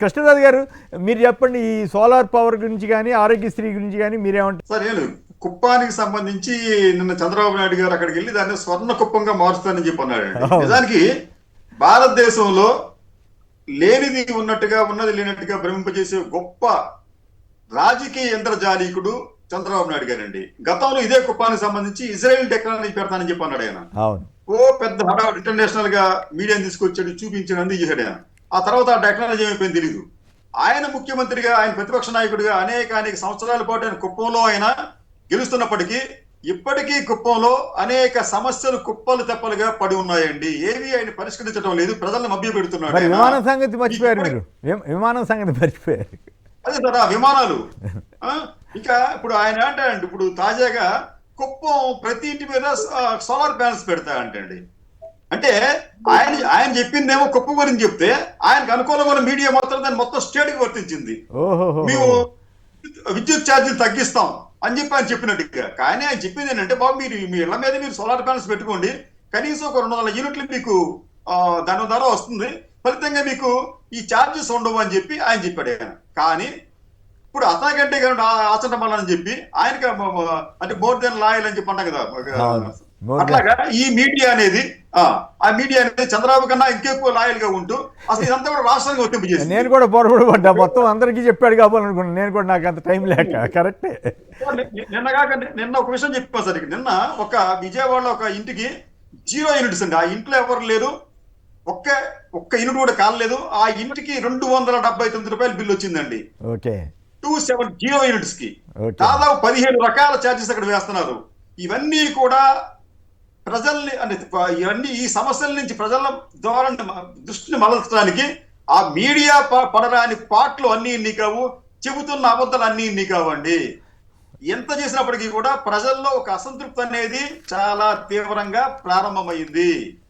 కృష్ణరాజు గారు, మీరు చెప్పండి. ఈ సోలార్ పవర్ గురించి కానీ, ఆరోగ్యశ్రీ గురించి కానీ మీరేమంటారు? సార్ నేను కుప్పానికి సంబంధించి నిన్న చంద్రబాబు నాయుడు గారు అక్కడికి వెళ్ళి దాన్ని స్వర్ణ కుప్పంగా మారుస్తానని చెప్పి అన్నాడండి. అవును. నిజానికి భారతదేశంలో లేనిది ఉన్నట్టుగా ఉన్నది లేనట్టుగా భ్రమింపజేసే గొప్ప రాజకీయ ఇంద్రజాలీకుడు చంద్రబాబు నాయుడు గారండి. గతంలో ఇదే కుప్పానికి సంబంధించి ఇజ్రాయెల్ టెక్నాలజీ పెడతానని చెప్పి అన్నాడు ఆయన. అవును. ఓ పెద్ద హడావుడు ఇంటర్నేషనల్ గా మీడియాని తీసుకొచ్చాడు, చూపించాడు, అన్ని చేశాడు ఆయన. ఆ తర్వాత ఆ టెక్నాలజీ ఏమైపోయింది తెలియదు. ఆయన ముఖ్యమంత్రిగా, ఆయన ప్రతిపక్ష నాయకుడిగా అనేక సంవత్సరాల పాటు ఆయన కుప్పంలో ఆయన గెలుస్తున్నప్పటికీ ఇప్పటికీ కుప్పంలో అనేక సమస్యలు కుప్పలు తెప్పలుగా పడి ఉన్నాయండి. ఏవి ఆయన పరిష్కరించడం లేదు, ప్రజలను మభ్య పెడుతున్నాడు. మరి విమానం సంగతి మర్చిపోయారు మీరు. విమానం సంగతి మర్చిపోయారు. అదే సార్, ఆ విమానాలు ఇంకా ఇప్పుడు ఆయన అంటాడండి, ఇప్పుడు తాజాగా కుప్పం ప్రతి ఇంటి మీద సోలార్ ప్యానల్స్ పెడతా అంటండి. అంటే ఆయన చెప్పిందేమో కుప్పం గురించి చెప్తే ఆయనకు అనుకూలమైన మీడియా మొత్తం దాన్ని మొత్తం స్టేట్ కి వర్తించింది. మేము విద్యుత్ ఛార్జీలు తగ్గిస్తాం అని చెప్పి ఆయన చెప్పినట్టుగా. కానీ ఆయన చెప్పింది ఏంటంటే, బాబు మీరు మీ ఇళ్ల మీద మీరు సోలార్ ప్యానల్స్ పెట్టుకోండి, కనీసం ఒక 200 యూనిట్లు మీకు దాని ద్వారా వస్తుంది, ఫలితంగా మీకు ఈ ఛార్జెస్ ఉండవు అని చెప్పి ఆయన చెప్పాడు ఆయన. కానీ ఇప్పుడు అతనికంటే ఆచరణమని చెప్పి ఆయనకి అంటే మోర్ దెన్ లాయల్ అని చెప్పి అంటాం కదా. అట్లాగా ఈ మీడియా అనేది ఆ మీడియా అనేది చంద్రబాబు కన్నా ఇంకెక్కువ లాయల్ గా ఉంటూ అసలు ఇదంతా కూడా రాష్ట్రానికి వర్తింపజేసింది. నేను కూడా పొరపాటు పడ్డా, మొత్తం అందరికీ చెప్పాడు కావాలనుకున్నాను. నేను కూడా, నాకు అంత టైం లేక. కరెక్టే. నిన్న ఒక విషయం చెప్పా సార్. నిన్న ఒక విజయవాడలో ఒక ఇంటికి 0 యూనిట్స్ అండి. ఆ ఇంట్లో ఎవరు లేరు, ఒక్క యూనిట్ కూడా కాలేదు. ఆ ఇంటికి 279 రూపాయల బిల్లు వచ్చిందండి. ఓకే. 270 యూనిట్స్ కి దాదాపు 15 రకాల ఛార్జెస్ అక్కడ వేస్తున్నారు. ఇవన్నీ కూడా ప్రజల్ని అంటే ఇవన్నీ ఈ సమస్యల నుంచి ప్రజల ద్వారా దృష్టిని మరల్చడానికి ఆ మీడియా పడరాని పాటలు అన్ని ఇన్ని కావు, చెబుతున్న అబద్ధాలు అన్ని ఇన్ని కావండి. ఎంత చేసినప్పటికీ కూడా ప్రజల్లో ఒక అసంతృప్తి అనేది చాలా తీవ్రంగా ప్రారంభమైంది.